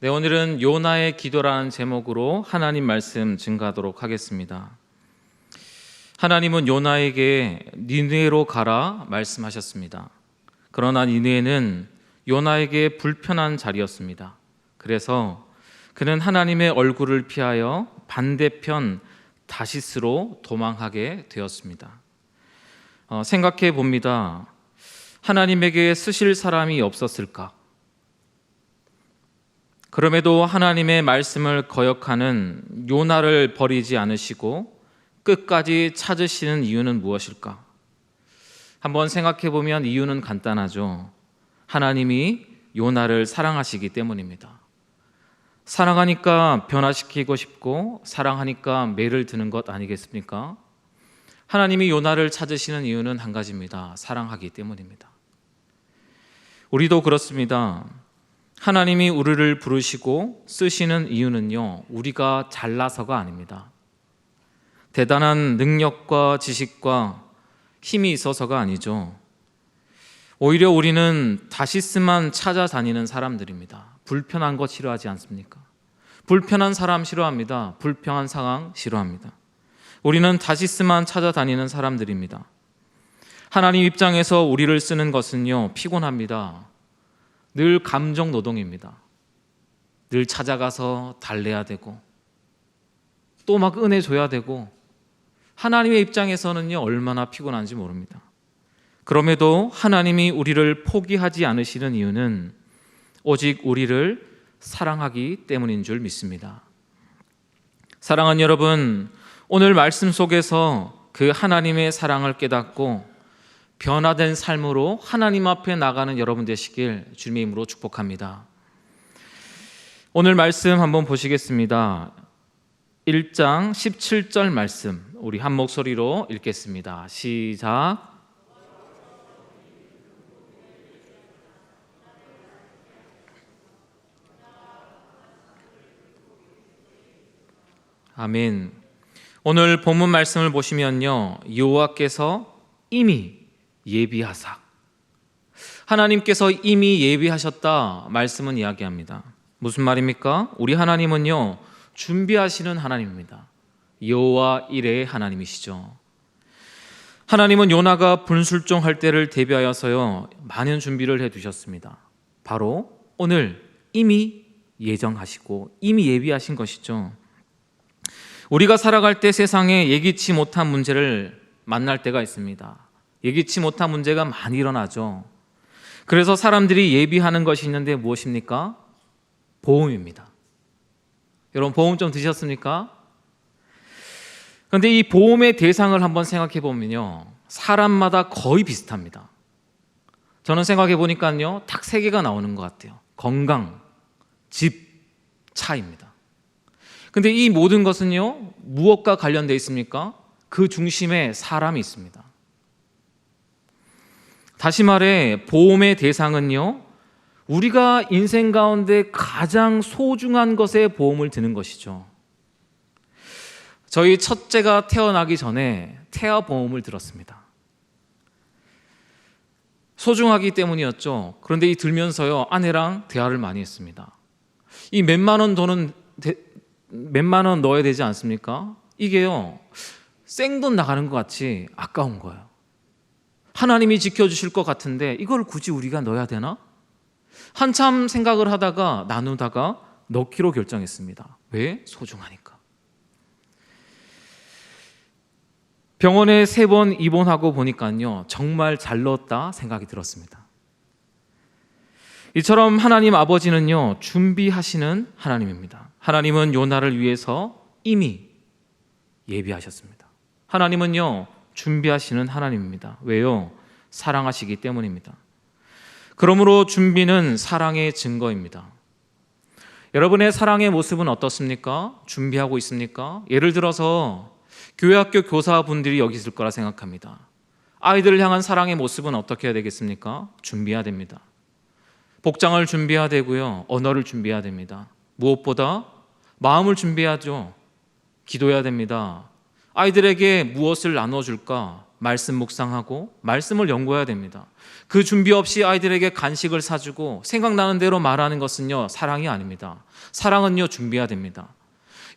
네, 오늘은 요나의 기도라는 제목으로 하나님 말씀 증거하도록 하겠습니다. 하나님은 요나에게 니느웨로 가라 말씀하셨습니다. 그러나 니느웨는 요나에게 불편한 자리였습니다. 그래서 그는 하나님의 얼굴을 피하여 반대편 다시스로 도망하게 되었습니다. 생각해 봅니다. 하나님에게 쓰실 사람이 없었을까? 그럼에도 하나님의 말씀을 거역하는 요나를 버리지 않으시고 끝까지 찾으시는 이유는 무엇일까? 한번 생각해 보면 이유는 간단하죠. 하나님이 요나를 사랑하시기 때문입니다. 사랑하니까 변화시키고 싶고 사랑하니까 매를 드는 것 아니겠습니까? 하나님이 요나를 찾으시는 이유는 한 가지입니다. 사랑하기 때문입니다. 우리도 그렇습니다. 하나님이 우리를 부르시고 쓰시는 이유는요, 우리가 잘나서가 아닙니다. 대단한 능력과 지식과 힘이 있어서가 아니죠. 오히려 우리는 다시스만 찾아다니는 사람들입니다. 불편한 것 싫어하지 않습니까? 불편한 사람 싫어합니다. 불편한 상황 싫어합니다. 우리는 다시스만 찾아다니는 사람들입니다. 하나님 입장에서 우리를 쓰는 것은요, 피곤합니다. 늘 감정 노동입니다. 늘 찾아가서 달래야 되고 또 막 은혜 줘야 되고 하나님의 입장에서는요, 얼마나 피곤한지 모릅니다. 그럼에도 하나님이 우리를 포기하지 않으시는 이유는 오직 우리를 사랑하기 때문인 줄 믿습니다. 사랑하는 여러분, 오늘 말씀 속에서 그 하나님의 사랑을 깨닫고 변화된 삶으로 하나님 앞에 나가는 여러분 되시길 주님의 이름으로 축복합니다. 오늘 말씀 한번 보시겠습니다. 1장 17절 말씀 우리 한 목소리로 읽겠습니다. 시작. 아멘. 오늘 본문 말씀을 보시면요, 여호와께서 이미 예비하사, 하나님께서 이미 예비하셨다 말씀은 이야기합니다. 무슨 말입니까? 우리 하나님은요, 준비하시는 하나님입니다. 여호와 이레의 하나님이시죠. 하나님은 요나가 불순종할 때를 대비하여서요, 많은 준비를 해두셨습니다. 바로 오늘 이미 예정하시고 이미 예비하신 것이죠. 우리가 살아갈 때 세상에 예기치 못한 문제를 만날 때가 있습니다. 예기치 못한 문제가 많이 일어나죠. 그래서 사람들이 예비하는 것이 있는데 무엇입니까? 보험입니다. 여러분, 보험 좀 드셨습니까? 그런데 이 보험의 대상을 한번 생각해 보면요, 사람마다 거의 비슷합니다. 저는 생각해 보니까요, 딱 3개가 나오는 것 같아요. 건강, 집, 차입니다. 그런데 이 모든 것은요, 무엇과 관련되어 있습니까? 그 중심에 사람이 있습니다. 다시 말해 보험의 대상은요, 우리가 인생 가운데 가장 소중한 것에 보험을 드는 것이죠. 저희 첫째가 태어나기 전에 태아보험을 들었습니다. 소중하기 때문이었죠. 그런데 이 들면서요, 아내랑 대화를 많이 했습니다. 이 몇만 원 돈은 몇만 원 넣어야 되지 않습니까? 이게요, 생돈 나가는 것 같이 아까운 거예요. 하나님이 지켜주실 것 같은데 이걸 굳이 우리가 넣어야 되나? 한참 생각을 하다가 나누다가 넣기로 결정했습니다. 왜? 소중하니까. 병원에 3번 입원하고 보니까요, 정말 잘 넣었다 생각이 들었습니다. 이처럼 하나님 아버지는요, 준비하시는 하나님입니다. 하나님은 요나를 위해서 이미 예비하셨습니다. 하나님은요, 준비하시는 하나님입니다. 왜요? 사랑하시기 때문입니다. 그러므로 준비는 사랑의 증거입니다. 여러분의 사랑의 모습은 어떻습니까? 준비하고 있습니까? 예를 들어서 교회학교 교사분들이 여기 있을 거라 생각합니다. 아이들을 향한 사랑의 모습은 어떻게 해야 되겠습니까? 준비해야 됩니다. 복장을 준비해야 되고요, 언어를 준비해야 됩니다. 무엇보다 마음을 준비해야죠. 기도해야 됩니다. 아이들에게 무엇을 나눠줄까? 말씀 묵상하고 말씀을 연구해야 됩니다. 그 준비 없이 아이들에게 간식을 사주고 생각나는 대로 말하는 것은요, 사랑이 아닙니다. 사랑은요, 준비해야 됩니다.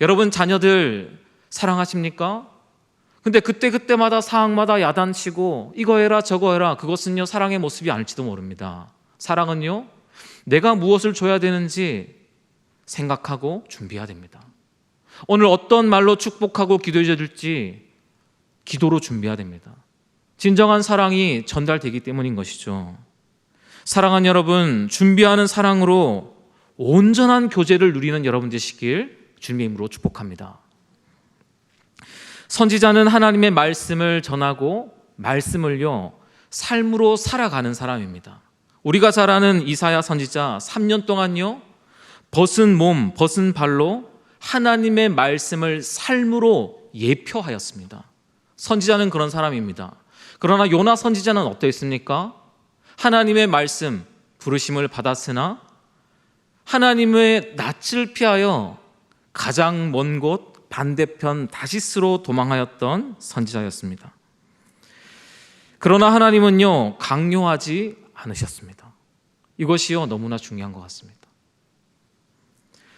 여러분 자녀들 사랑하십니까? 근데 그때마다 상황마다 야단치고 이거 해라 저거 해라, 그것은요 사랑의 모습이 아닐지도 모릅니다. 사랑은요, 내가 무엇을 줘야 되는지 생각하고 준비해야 됩니다. 오늘 어떤 말로 축복하고 기도해 줄지 기도로 준비해야 됩니다. 진정한 사랑이 전달되기 때문인 것이죠. 사랑하는 여러분, 준비하는 사랑으로 온전한 교제를 누리는 여러분 되시길 주님의 이름으로 축복합니다. 선지자는 하나님의 말씀을 전하고 말씀을요 삶으로 살아가는 사람입니다. 우리가 잘 아는 이사야 선지자 3년 동안요 벗은 몸 벗은 발로 하나님의 말씀을 삶으로 예표하였습니다. 선지자는 그런 사람입니다. 그러나 요나 선지자는 어떠했습니까? 하나님의 말씀 부르심을 받았으나 하나님의 낯을 피하여 가장 먼 곳 반대편 다시스로 도망하였던 선지자였습니다. 그러나 하나님은요 강요하지 않으셨습니다. 이것이요 너무나 중요한 것 같습니다.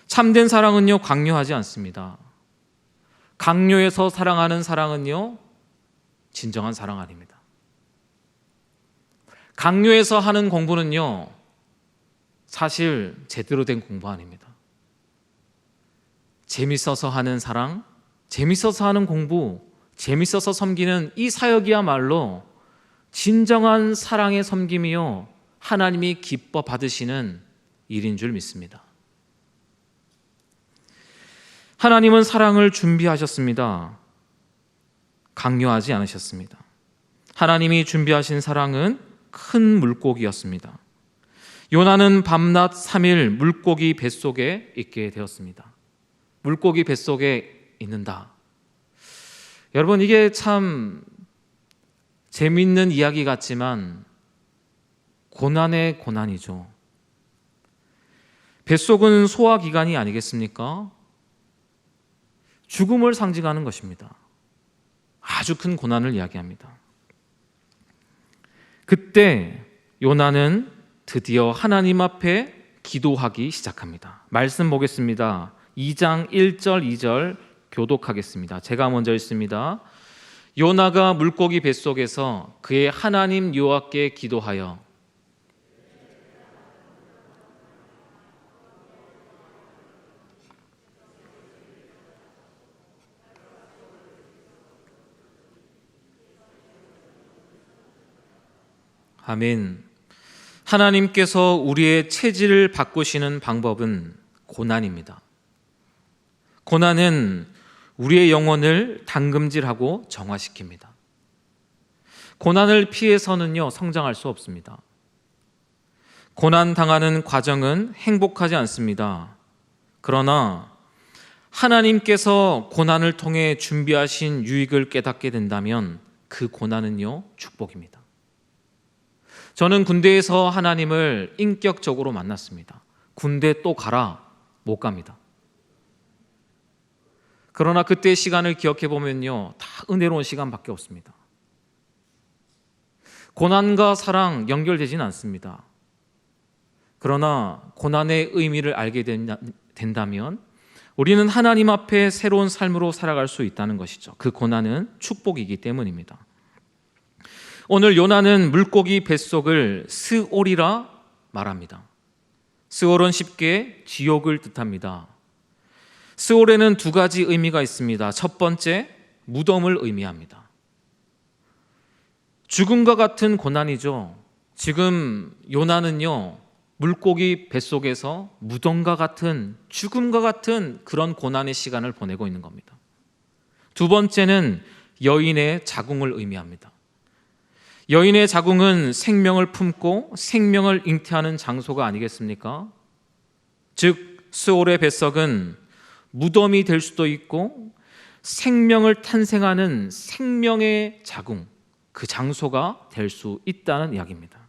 참된 사랑은요 강요하지 않습니다. 강요해서 사랑하는 사랑은요 진정한 사랑 아닙니다. 강요해서 하는 공부는요 사실 제대로 된 공부 아닙니다. 재밌어서 하는 사랑, 재밌어서 하는 공부, 재밌어서 섬기는 이 사역이야말로 진정한 사랑의 섬김이요 하나님이 기뻐 받으시는 일인 줄 믿습니다. 하나님은 사랑을 준비하셨습니다. 강요하지 않으셨습니다. 하나님이 준비하신 사랑은 큰 물고기였습니다. 요나는 밤낮 3일 물고기 뱃속에 있게 되었습니다. 물고기 뱃속에 있는다. 여러분 이게 참 재미있는 이야기 같지만 고난의 고난이죠. 뱃속은 소화기관이 아니겠습니까? 죽음을 상징하는 것입니다. 아주 큰 고난을 이야기합니다. 그때 요나는 드디어 하나님 앞에 기도하기 시작합니다. 말씀 보겠습니다. 2장 1절 2절 교독하겠습니다. 제가 먼저 읽습니다. 요나가 물고기 뱃속에서 그의 하나님 여호와께 기도하여 아멘. 하나님께서 우리의 체질을 바꾸시는 방법은 고난입니다. 고난은 우리의 영혼을 담금질하고 정화시킵니다. 고난을 피해서는요 성장할 수 없습니다. 고난 당하는 과정은 행복하지 않습니다. 그러나 하나님께서 고난을 통해 준비하신 유익을 깨닫게 된다면 그 고난은요 축복입니다. 저는 군대에서 하나님을 인격적으로 만났습니다. 군대 또 가라, 못 갑니다. 그러나 그때의 시간을 기억해 보면요 다 은혜로운 시간밖에 없습니다. 고난과 사랑 연결되지는 않습니다. 그러나 고난의 의미를 알게 된다면 우리는 하나님 앞에 새로운 삶으로 살아갈 수 있다는 것이죠. 그 고난은 축복이기 때문입니다. 오늘 요나는 물고기 뱃속을 스올이라 말합니다. 스올은 쉽게 지옥을 뜻합니다. 스올에는 두 가지 의미가 있습니다. 첫 번째, 무덤을 의미합니다. 죽음과 같은 고난이죠. 지금 요나는요 물고기 뱃속에서 무덤과 같은 죽음과 같은 그런 고난의 시간을 보내고 있는 겁니다. 두 번째는 여인의 자궁을 의미합니다. 여인의 자궁은 생명을 품고 생명을 잉태하는 장소가 아니겠습니까? 즉 스올의 뱃속은 무덤이 될 수도 있고 생명을 탄생하는 생명의 자궁, 그 장소가 될 수 있다는 이야기입니다.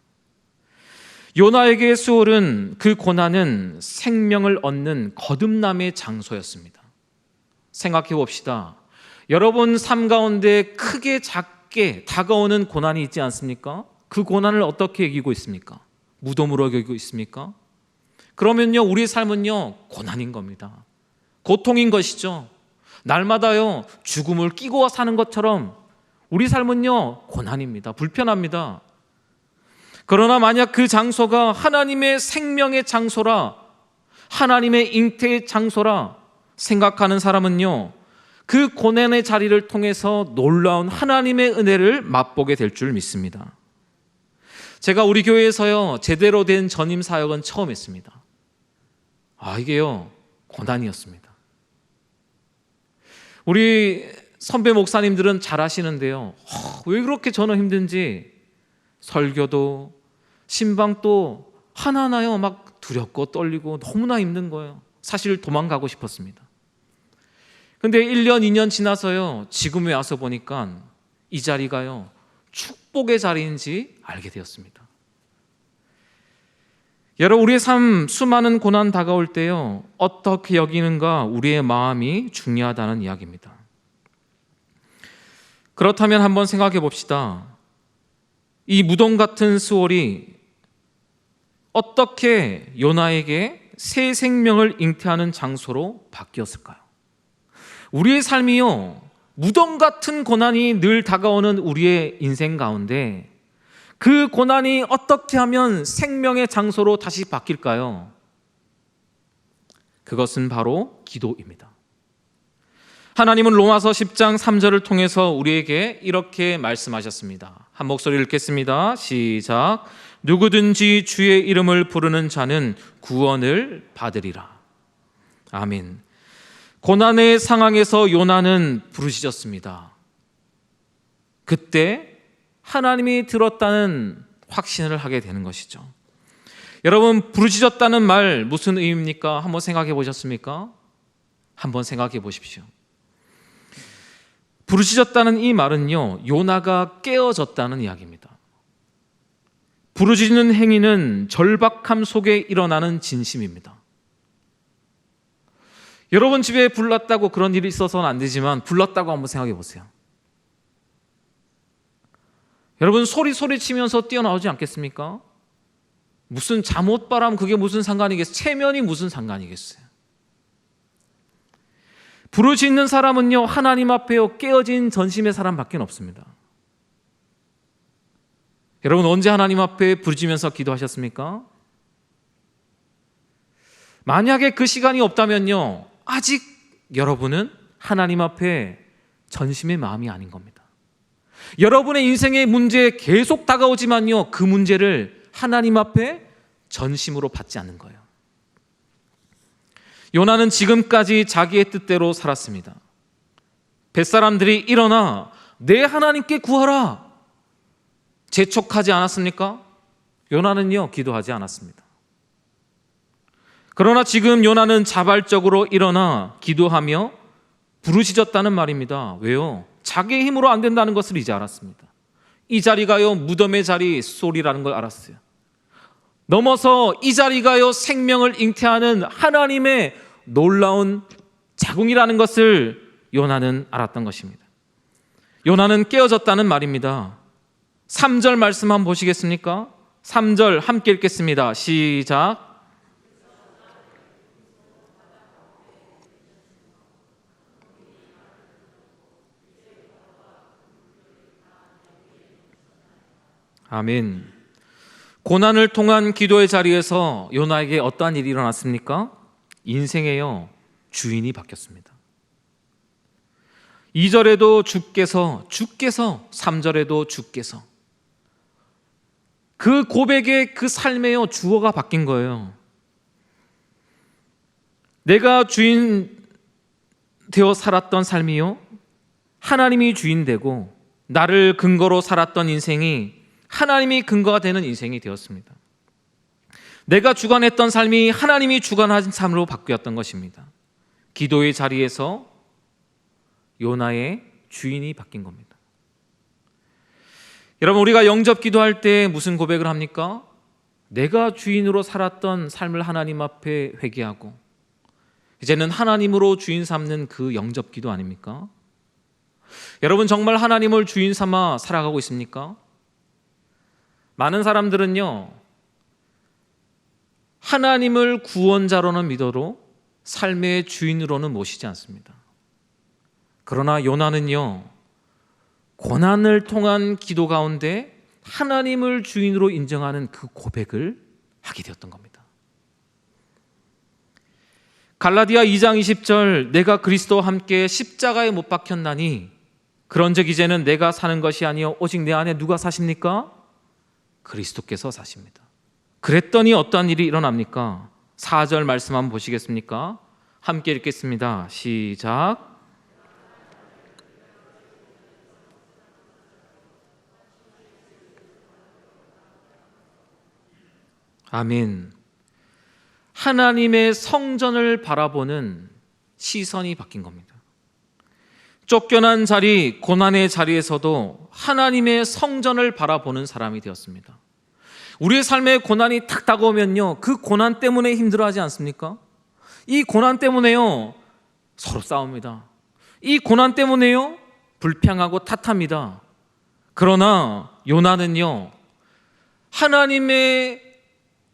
요나에게 스올은 그 고난은 생명을 얻는 거듭남의 장소였습니다. 생각해 봅시다. 여러분 삶 가운데 크게 작게 쉽게 다가오는 고난이 있지 않습니까? 그 고난을 어떻게 이기고 있습니까? 무덤으로 이기고 있습니까? 그러면요, 우리의 삶은요, 고난인 겁니다. 고통인 것이죠. 날마다요, 죽음을 끼고 사는 것처럼 우리 삶은요, 고난입니다. 불편합니다. 그러나 만약 그 장소가 하나님의 생명의 장소라, 하나님의 잉태의 장소라 생각하는 사람은요, 그 고난의 자리를 통해서 놀라운 하나님의 은혜를 맛보게 될 줄 믿습니다. 제가 우리 교회에서요, 제대로 된 전임 사역은 처음 했습니다. 이게요, 고난이었습니다. 우리 선배 목사님들은 잘 아시는데요, 왜 그렇게 저는 힘든지 설교도 신방도 하나하나요 막 두렵고 떨리고 너무나 힘든 거예요. 사실 도망가고 싶었습니다. 근데 1년 2년 지나서요, 지금에 와서 보니까 이 자리가요, 축복의 자리인지 알게 되었습니다. 여러분, 우리의 삶 수많은 고난 다가올 때요, 어떻게 여기는가 우리의 마음이 중요하다는 이야기입니다. 그렇다면 한번 생각해 봅시다. 이 무덤 같은 수월이 어떻게 요나에게 새 생명을 잉태하는 장소로 바뀌었을까요? 우리의 삶이요, 무덤 같은 고난이 늘 다가오는 우리의 인생 가운데 그 고난이 어떻게 하면 생명의 장소로 다시 바뀔까요? 그것은 바로 기도입니다. 하나님은 로마서 10장 3절을 통해서 우리에게 이렇게 말씀하셨습니다. 한 목소리 읽겠습니다. 시작. 누구든지 주의 이름을 부르는 자는 구원을 받으리라. 아멘. 고난의 상황에서 요나는 부르짖었습니다. 그때 하나님이 들었다는 확신을 하게 되는 것이죠. 여러분, 부르짖었다는 말 무슨 의미입니까? 한번 생각해 보셨습니까? 한번 생각해 보십시오. 부르짖었다는 이 말은요, 요나가 깨어졌다는 이야기입니다. 부르짖는 행위는 절박함 속에 일어나는 진심입니다. 여러분 집에 불났다고 그런 일이 있어서는 안 되지만 불났다고 한번 생각해 보세요. 여러분 소리치면서 뛰어나오지 않겠습니까? 무슨 잠옷바람 그게 무슨 상관이겠어요? 체면이 무슨 상관이겠어요? 부르짖는 사람은요, 하나님 앞에요, 깨어진 전심의 사람밖에 없습니다. 여러분 언제 하나님 앞에 부르짖으면서 기도하셨습니까? 만약에 그 시간이 없다면요, 아직 여러분은 하나님 앞에 전심의 마음이 아닌 겁니다. 여러분의 인생의 문제 계속 다가오지만요, 그 문제를 하나님 앞에 전심으로 받지 않는 거예요. 요나는 지금까지 자기의 뜻대로 살았습니다. 뱃사람들이 일어나 내 하나님께 구하라 재촉하지 않았습니까? 요나는요, 기도하지 않았습니다. 그러나 지금 요나는 자발적으로 일어나 기도하며 부르짖었다는 말입니다. 왜요? 자기의 힘으로 안 된다는 것을 이제 알았습니다. 이 자리가요, 무덤의 자리 소리라는 걸 알았어요. 넘어서 이 자리가요, 생명을 잉태하는 하나님의 놀라운 자궁이라는 것을 요나는 알았던 것입니다. 요나는 깨어졌다는 말입니다. 3절 말씀 한번 보시겠습니까? 3절 함께 읽겠습니다. 시작. 아멘. 고난을 통한 기도의 자리에서 요나에게 어떠한 일이 일어났습니까? 인생에요, 주인이 바뀌었습니다. 2절에도 주께서 3절에도 주께서, 그 고백의 그 삶에요, 주어가 바뀐 거예요. 내가 주인 되어 살았던 삶이요, 하나님이 주인 되고 나를 근거로 살았던 인생이 하나님이 근거가 되는 인생이 되었습니다. 내가 주관했던 삶이 하나님이 주관하신 삶으로 바뀌었던 것입니다. 기도의 자리에서 요나의 주인이 바뀐 겁니다. 여러분, 우리가 영접 기도할 때 무슨 고백을 합니까? 내가 주인으로 살았던 삶을 하나님 앞에 회개하고 이제는 하나님으로 주인 삼는 그 영접 기도 아닙니까? 여러분, 정말 하나님을 주인 삼아 살아가고 있습니까? 많은 사람들은요, 하나님을 구원자로는 믿어도 삶의 주인으로는 모시지 않습니다. 그러나 요나는요, 고난을 통한 기도 가운데 하나님을 주인으로 인정하는 그 고백을 하게 되었던 겁니다. 갈라디아 2장 20절, 내가 그리스도와 함께 십자가에 못 박혔나니 그런즉 이제는 내가 사는 것이 아니요 오직 내 안에 누가 사십니까? 그리스도께서 사십니다. 그랬더니 어떠한 일이 일어납니까? 4절 말씀 한번 보시겠습니까? 함께 읽겠습니다. 시작. 아멘. 하나님의 성전을 바라보는 시선이 바뀐 겁니다. 쫓겨난 자리, 고난의 자리에서도 하나님의 성전을 바라보는 사람이 되었습니다. 우리의 삶에 고난이 탁 다가오면요, 그 고난 때문에 힘들어하지 않습니까? 이 고난 때문에요, 서로 싸웁니다. 이 고난 때문에요, 불평하고 탓합니다. 그러나 요나는요, 하나님의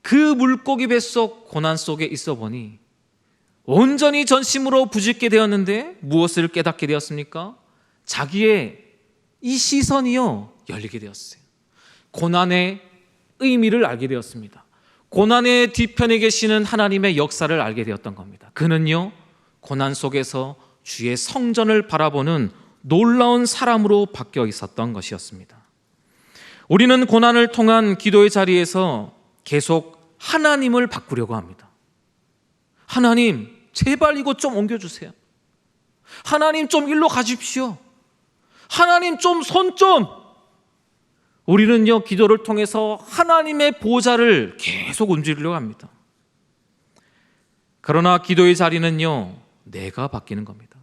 그 물고기 뱃속 고난 속에 있어 보니 온전히 전심으로 부짓게 되었는데 무엇을 깨닫게 되었습니까? 자기의 이 시선이요, 열리게 되었어요. 고난의 의미를 알게 되었습니다. 고난의 뒤편에 계시는 하나님의 역사를 알게 되었던 겁니다. 그는요, 고난 속에서 주의 성전을 바라보는 놀라운 사람으로 바뀌어 있었던 것이었습니다. 우리는 고난을 통한 기도의 자리에서 계속 하나님을 바꾸려고 합니다. 하나님, 제발 이거 좀 옮겨주세요. 하나님, 좀 일로 가십시오. 하나님, 좀 손 좀. 우리는요, 기도를 통해서 하나님의 보좌를 계속 움직이려고 합니다. 그러나 기도의 자리는요, 내가 바뀌는 겁니다.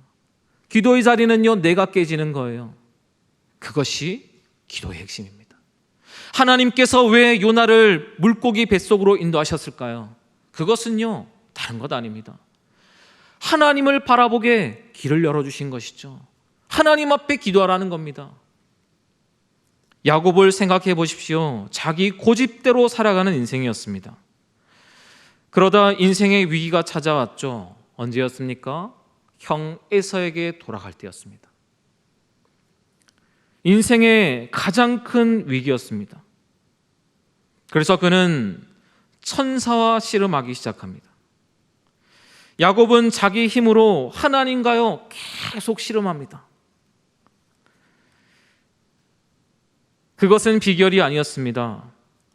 기도의 자리는요, 내가 깨지는 거예요. 그것이 기도의 핵심입니다. 하나님께서 왜 요나를 물고기 뱃속으로 인도하셨을까요? 그것은요, 다른 것 아닙니다. 하나님을 바라보게 길을 열어주신 것이죠. 하나님 앞에 기도하라는 겁니다. 야곱을 생각해 보십시오. 자기 고집대로 살아가는 인생이었습니다. 그러다 인생의 위기가 찾아왔죠. 언제였습니까? 형 에서에게 돌아갈 때였습니다. 인생의 가장 큰 위기였습니다. 그래서 그는 천사와 씨름하기 시작합니다. 야곱은 자기 힘으로 하나님과요 계속 씨름합니다. 그것은 비결이 아니었습니다.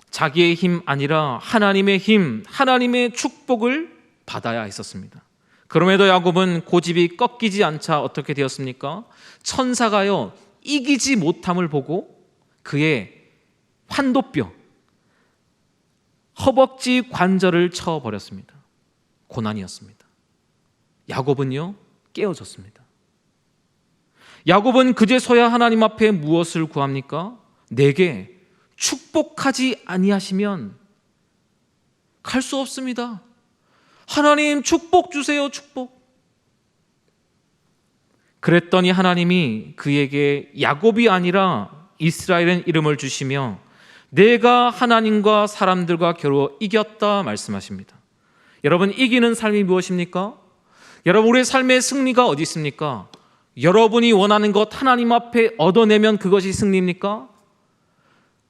자기의 힘 아니라 하나님의 힘, 하나님의 축복을 받아야 했었습니다. 그럼에도 야곱은 고집이 꺾이지 않자 어떻게 되었습니까? 천사가요 이기지 못함을 보고 그의 환도뼈, 허벅지 관절을 쳐버렸습니다. 고난이었습니다. 야곱은요 깨어졌습니다. 야곱은 그제서야 하나님 앞에 무엇을 구합니까? 내게 축복하지 아니하시면 갈 수 없습니다. 하나님 축복 주세요, 축복. 그랬더니 하나님이 그에게 야곱이 아니라 이스라엘은 이름을 주시며 내가 하나님과 사람들과 겨루 이겼다 말씀하십니다. 여러분, 이기는 삶이 무엇입니까? 여러분, 우리의 삶의 승리가 어디 있습니까? 여러분이 원하는 것 하나님 앞에 얻어내면 그것이 승리입니까?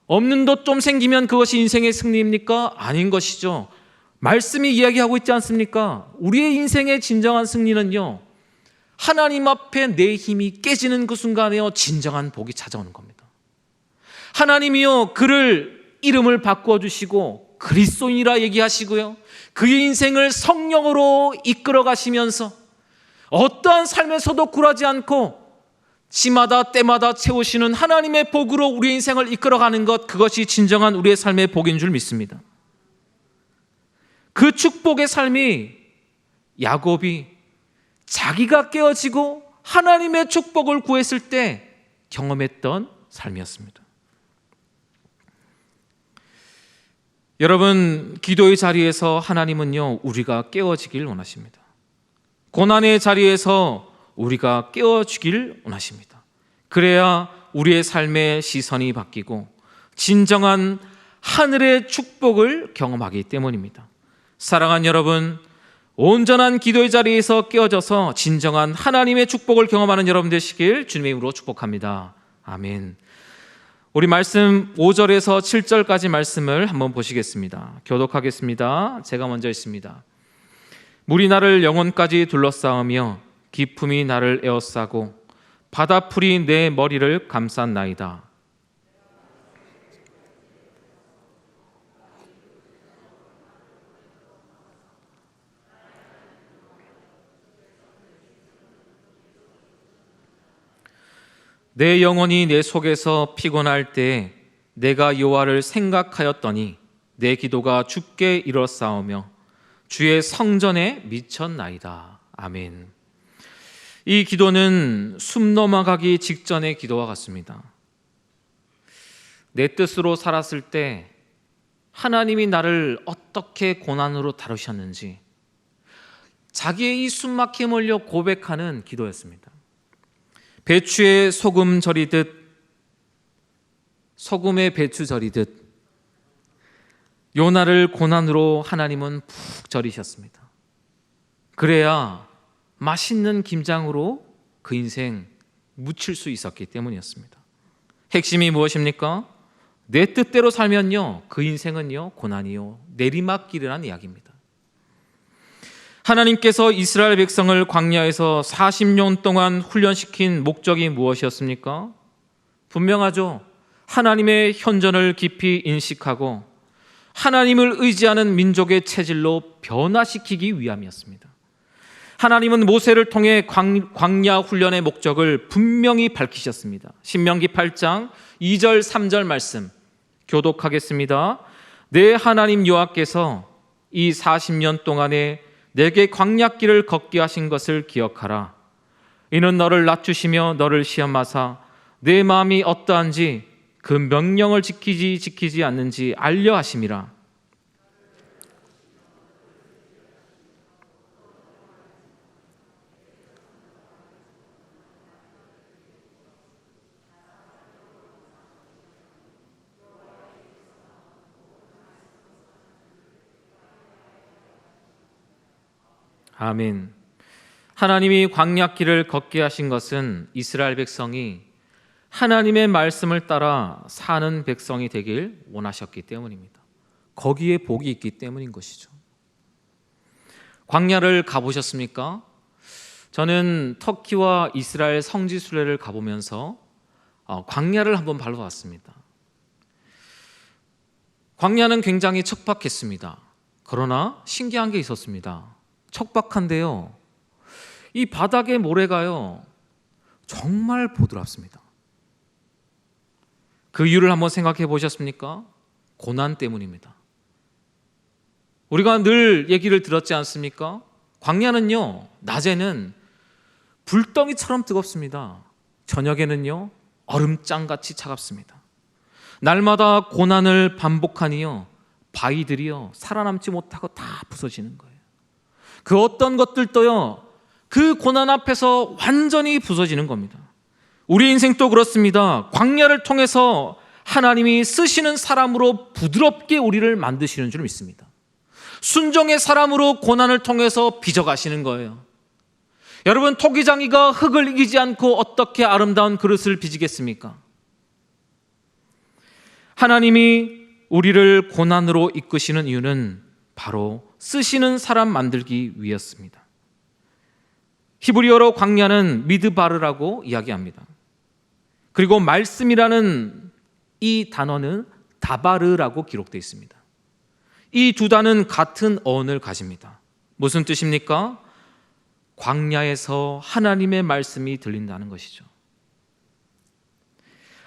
없는 것 좀 생기면 그것이 인생의 승리입니까? 아닌 것이죠. 말씀이 이야기하고 있지 않습니까? 우리의 인생의 진정한 승리는요, 하나님 앞에 내 힘이 깨지는 그 순간에요 진정한 복이 찾아오는 겁니다. 하나님이요 그를 이름을 바꾸어 주시고 그리스도인이라 얘기하시고요, 그의 인생을 성령으로 이끌어 가시면서 어떠한 삶에서도 굴하지 않고 시마다 때마다 채우시는 하나님의 복으로 우리의 인생을 이끌어가는 것, 그것이 진정한 우리의 삶의 복인 줄 믿습니다. 그 축복의 삶이 야곱이 자기가 깨어지고 하나님의 축복을 구했을 때 경험했던 삶이었습니다. 여러분, 기도의 자리에서 하나님은요 우리가 깨어지길 원하십니다. 고난의 자리에서 우리가 깨어지길 원하십니다. 그래야 우리의 삶의 시선이 바뀌고 진정한 하늘의 축복을 경험하기 때문입니다. 사랑하는 여러분, 온전한 기도의 자리에서 깨어져서 진정한 하나님의 축복을 경험하는 여러분 되시길 주님의 이름으로 축복합니다. 아멘. 우리 말씀 5절에서 7절까지 말씀을 한번 보시겠습니다. 교독하겠습니다. 제가 먼저 읽습니다. 물이 나를 영혼까지 둘러싸으며 기품이 나를 에워싸고 바다풀이 내 머리를 감쌌나이다. 내 영혼이 내 속에서 피곤할 때 내가 여호와를 생각하였더니 내 기도가 주께 이르렀사오며 주의 성전에 미쳤나이다. 아멘. 이 기도는 숨 넘어가기 직전의 기도와 같습니다. 내 뜻으로 살았을 때 하나님이 나를 어떻게 고난으로 다루셨는지 자기의 이 숨막힘 흘려 고백하는 기도였습니다. 배추에 소금 절이듯, 소금에 배추 절이듯 요나를 고난으로 하나님은 푹 절이셨습니다. 그래야 맛있는 김장으로 그 인생 묻힐 수 있었기 때문이었습니다. 핵심이 무엇입니까? 내 뜻대로 살면요, 그 인생은요 고난이요 내리막길이라는 이야기입니다. 하나님께서 이스라엘 백성을 광야에서 40년 동안 훈련시킨 목적이 무엇이었습니까? 분명하죠. 하나님의 현존을 깊이 인식하고 하나님을 의지하는 민족의 체질로 변화시키기 위함이었습니다. 하나님은 모세를 통해 광야 훈련의 목적을 분명히 밝히셨습니다. 신명기 8장 2절 3절 말씀 교독하겠습니다. 내 하나님 여호와께서 이 40년 동안에 내게 광야길을 걷게 하신 것을 기억하라. 이는 너를 낮추시며 너를 시험하사 내 마음이 어떠한지 그 명령을 지키지 않는지 알려 하심이라. 아멘. 하나님이 광야길을 걷게 하신 것은 이스라엘 백성이 하나님의 말씀을 따라 사는 백성이 되길 원하셨기 때문입니다. 거기에 복이 있기 때문인 것이죠. 광야를 가보셨습니까? 저는 터키와 이스라엘 성지 순례를 가보면서 광야를 한번 밟아봤습니다. 광야는 굉장히 척박했습니다. 그러나 신기한 게 있었습니다. 척박한데요, 이 바닥의 모래가요 정말 보드랍습니다. 그 이유를 한번 생각해 보셨습니까? 고난 때문입니다. 우리가 늘 얘기를 들었지 않습니까? 광야는요 낮에는 불덩이처럼 뜨겁습니다. 저녁에는요 얼음장같이 차갑습니다. 날마다 고난을 반복하니요 바위들이요 살아남지 못하고 다 부서지는 거예요. 그 어떤 것들도요 그 고난 앞에서 완전히 부서지는 겁니다. 우리 인생도 그렇습니다. 광야를 통해서 하나님이 쓰시는 사람으로 부드럽게 우리를 만드시는 줄 믿습니다. 순종의 사람으로 고난을 통해서 빚어가시는 거예요. 여러분, 토기장이가 흙을 이기지 않고 어떻게 아름다운 그릇을 빚겠습니까? 하나님이 우리를 고난으로 이끄시는 이유는 바로 쓰시는 사람 만들기 위해였습니다. 히브리어로 광야는 미드바르라고 이야기합니다. 그리고 말씀이라는 이 단어는 다바르라고 기록되어 있습니다. 이 두 단어는 같은 어원을 가집니다. 무슨 뜻입니까? 광야에서 하나님의 말씀이 들린다는 것이죠.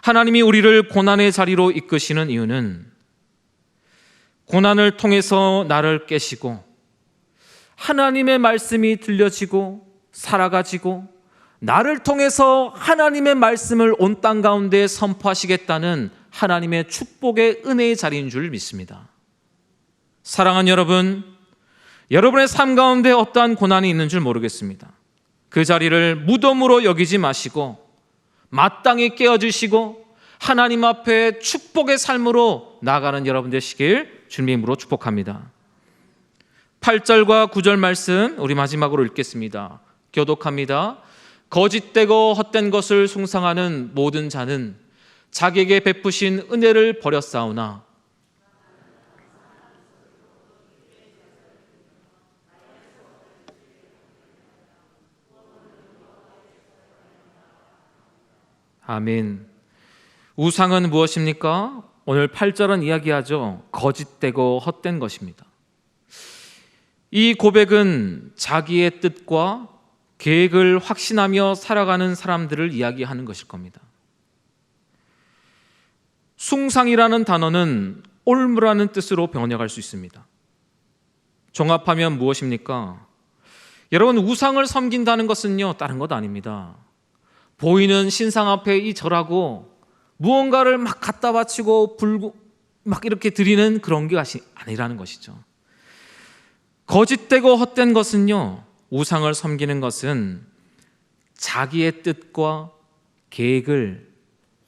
하나님이 우리를 고난의 자리로 이끄시는 이유는 고난을 통해서 나를 깨시고 하나님의 말씀이 들려지고 살아가지고 나를 통해서 하나님의 말씀을 온 땅 가운데 선포하시겠다는 하나님의 축복의 은혜의 자리인 줄 믿습니다. 사랑하는 여러분, 여러분의 삶 가운데 어떠한 고난이 있는 줄 모르겠습니다. 그 자리를 무덤으로 여기지 마시고 마땅히 깨어주시고 하나님 앞에 축복의 삶으로 나아가는 여러분 되시길 주님의 이름으로 축복합니다. 8절과 9절 말씀 우리 마지막으로 읽겠습니다. 교독합니다. 거짓되고 헛된 것을 숭상하는 모든 자는 자기에게 베푸신 은혜를 버렸사오나 아멘. 우상은 무엇입니까? 오늘 8절은 이야기하죠. 거짓되고 헛된 것입니다. 이 고백은 자기의 뜻과 계획을 확신하며 살아가는 사람들을 이야기하는 것일 겁니다. 숭상이라는 단어는 올무라는 뜻으로 번역할 수 있습니다. 종합하면 무엇입니까? 여러분, 우상을 섬긴다는 것은요, 다른 것 아닙니다. 보이는 신상 앞에 이 절하고 무언가를 막 갖다 바치고 불고 막 이렇게 드리는 그런 게 아니라는 것이죠. 거짓되고 헛된 것은요, 우상을 섬기는 것은 자기의 뜻과 계획을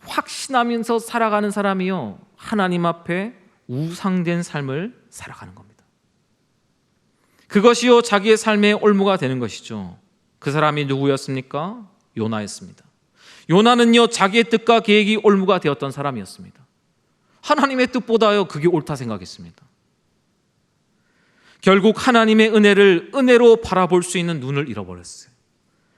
확신하면서 살아가는 사람이요, 하나님 앞에 우상된 삶을 살아가는 겁니다. 그것이요, 자기의 삶의 올무가 되는 것이죠. 그 사람이 누구였습니까? 요나였습니다. 요나는요, 자기의 뜻과 계획이 올무가 되었던 사람이었습니다. 하나님의 뜻보다요, 그게 옳다 생각했습니다. 결국 하나님의 은혜를 은혜로 바라볼 수 있는 눈을 잃어버렸어요.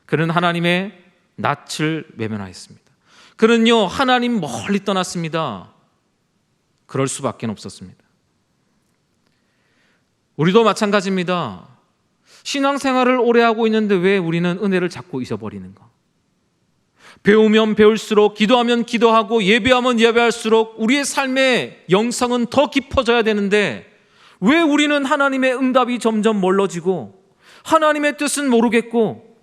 그는 하나님의 낯을 외면하였습니다. 그는요, 하나님 멀리 떠났습니다. 그럴 수밖에 없었습니다. 우리도 마찬가지입니다. 신앙생활을 오래 하고 있는데 왜 우리는 은혜를 자꾸 잊어버리는가? 배우면 배울수록, 기도하면 기도하고, 예배하면 예배할수록 우리의 삶의 영성은 더 깊어져야 되는데 왜 우리는 하나님의 응답이 점점 멀어지고 하나님의 뜻은 모르겠고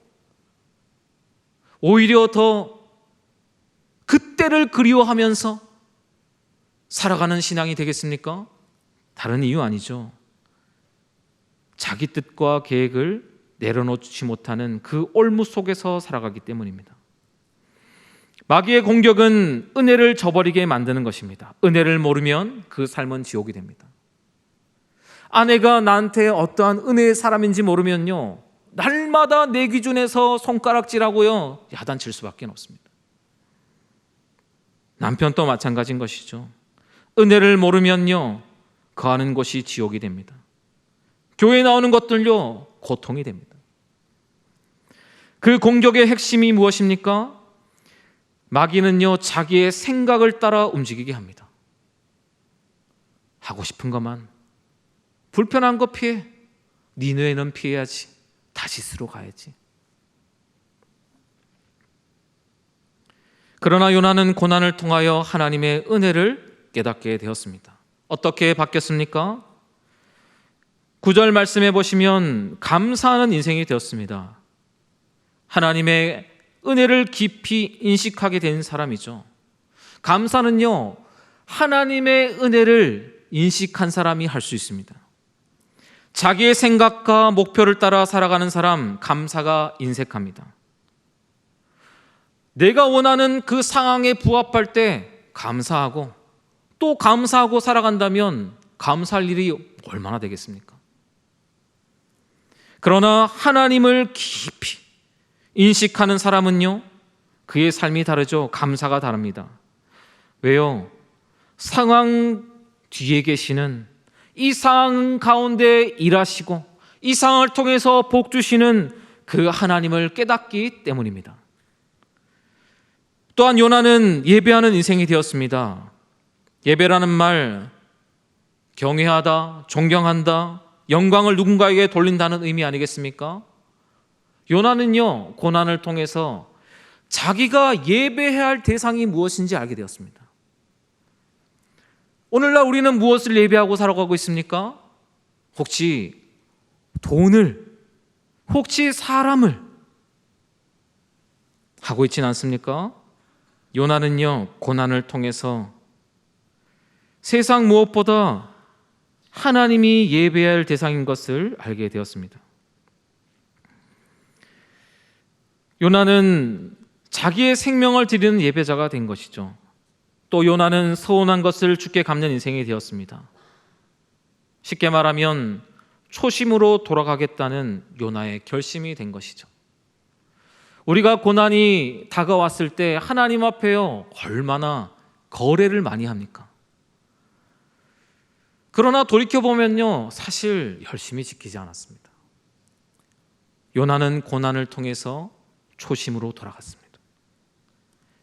오히려 더 그때를 그리워하면서 살아가는 신앙이 되겠습니까? 다른 이유 아니죠. 자기 뜻과 계획을 내려놓지 못하는 그 올무 속에서 살아가기 때문입니다. 마귀의 공격은 은혜를 저버리게 만드는 것입니다. 은혜를 모르면 그 삶은 지옥이 됩니다. 아내가 나한테 어떠한 은혜의 사람인지 모르면요, 날마다 내 기준에서 손가락질하고요, 야단칠 수밖에 없습니다. 남편도 마찬가지인 것이죠. 은혜를 모르면요, 거하는 곳이 지옥이 됩니다. 교회에 나오는 것들요, 고통이 됩니다. 그 공격의 핵심이 무엇입니까? 마귀는요, 자기의 생각을 따라 움직이게 합니다. 하고 싶은 것만, 불편한 거 피해, 니네는 피해야지, 다시스로 가야지. 그러나 요나는 고난을 통하여 하나님의 은혜를 깨닫게 되었습니다. 어떻게 바뀌었습니까? 9절 말씀해 보시면 감사하는 인생이 되었습니다. 하나님의 은혜를 깊이 인식하게 된 사람이죠. 감사는요, 하나님의 은혜를 인식한 사람이 할 수 있습니다. 자기의 생각과 목표를 따라 살아가는 사람, 감사가 인색합니다. 내가 원하는 그 상황에 부합할 때 감사하고 또 감사하고 살아간다면 감사할 일이 얼마나 되겠습니까? 그러나 하나님을 깊이 인식하는 사람은요, 그의 삶이 다르죠. 감사가 다릅니다. 왜요? 상황 뒤에 계시는, 이 상황 가운데 일하시고 이 상황을 통해서 복 주시는 그 하나님을 깨닫기 때문입니다. 또한 요나는 예배하는 인생이 되었습니다. 예배라는 말, 경외하다, 존경한다, 영광을 누군가에게 돌린다는 의미 아니겠습니까? 요나는요, 고난을 통해서 자기가 예배해야 할 대상이 무엇인지 알게 되었습니다. 오늘날 우리는 무엇을 예배하고 살아가고 있습니까? 혹시 돈을, 혹시 사람을 하고 있지는 않습니까? 요나는요, 고난을 통해서 세상 무엇보다 하나님이 예배해야 할 대상인 것을 알게 되었습니다. 요나는 자기의 생명을 드리는 예배자가 된 것이죠. 또 요나는 서운한 것을 주께 갚는 인생이 되었습니다. 쉽게 말하면 초심으로 돌아가겠다는 요나의 결심이 된 것이죠. 우리가 고난이 다가왔을 때 하나님 앞에요 얼마나 거래를 많이 합니까? 그러나 돌이켜보면요 사실 열심히 지키지 않았습니다. 요나는 고난을 통해서 초심으로 돌아갔습니다.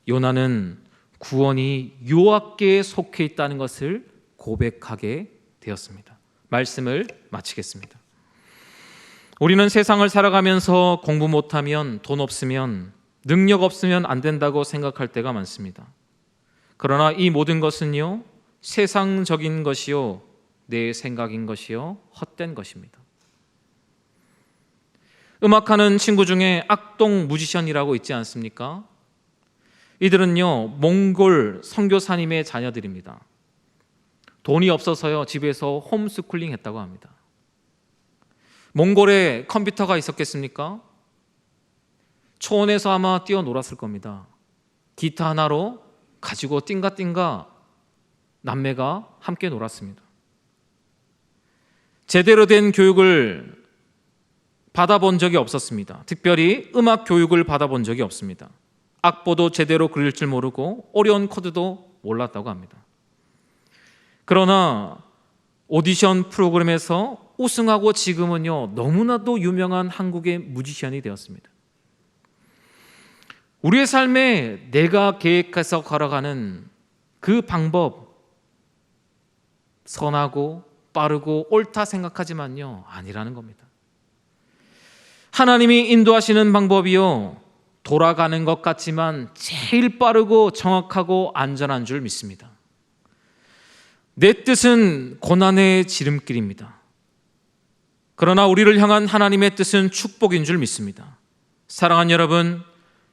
요나는 구원이 여호와께 속해 있다는 것을 고백하게 되었습니다. 말씀을 마치겠습니다. 우리는 세상을 살아가면서 공부 못하면, 돈 없으면, 능력 없으면 안 된다고 생각할 때가 많습니다. 그러나 이 모든 것은요 세상적인 것이요 내 생각인 것이요 헛된 것입니다. 음악하는 친구 중에 악동 뮤지션이라고 있지 않습니까? 이들은요 몽골 선교사님의 자녀들입니다. 돈이 없어서요 집에서 홈스쿨링 했다고 합니다. 몽골에 컴퓨터가 있었겠습니까? 초원에서 아마 뛰어놀았을 겁니다. 기타 하나로 가지고 띵가띵가 남매가 함께 놀았습니다. 제대로 된 교육을 받아본 적이 없었습니다. 특별히 음악 교육을 받아본 적이 없습니다. 악보도 제대로 그릴 줄 모르고 어려운 코드도 몰랐다고 합니다. 그러나 오디션 프로그램에서 우승하고 지금은요 너무나도 유명한 한국의 뮤지션이 되었습니다. 우리의 삶에 내가 계획해서 걸어가는 그 방법 선하고 빠르고 옳다 생각하지만요 아니라는 겁니다. 하나님이 인도하시는 방법이요 돌아가는 것 같지만 제일 빠르고 정확하고 안전한 줄 믿습니다. 내 뜻은 고난의 지름길입니다. 그러나 우리를 향한 하나님의 뜻은 축복인 줄 믿습니다. 사랑하는 여러분,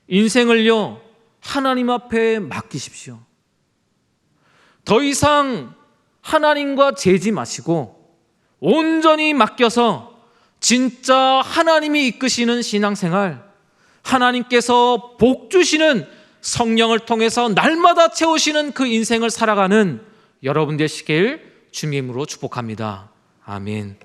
인생을요 하나님 앞에 맡기십시오. 더 이상 하나님과 재지 마시고 온전히 맡겨서 진짜 하나님이 이끄시는 신앙생활, 하나님께서 복 주시는 성령을 통해서 날마다 채우시는 그 인생을 살아가는 여러분 되시길 주님으로 축복합니다. 아멘.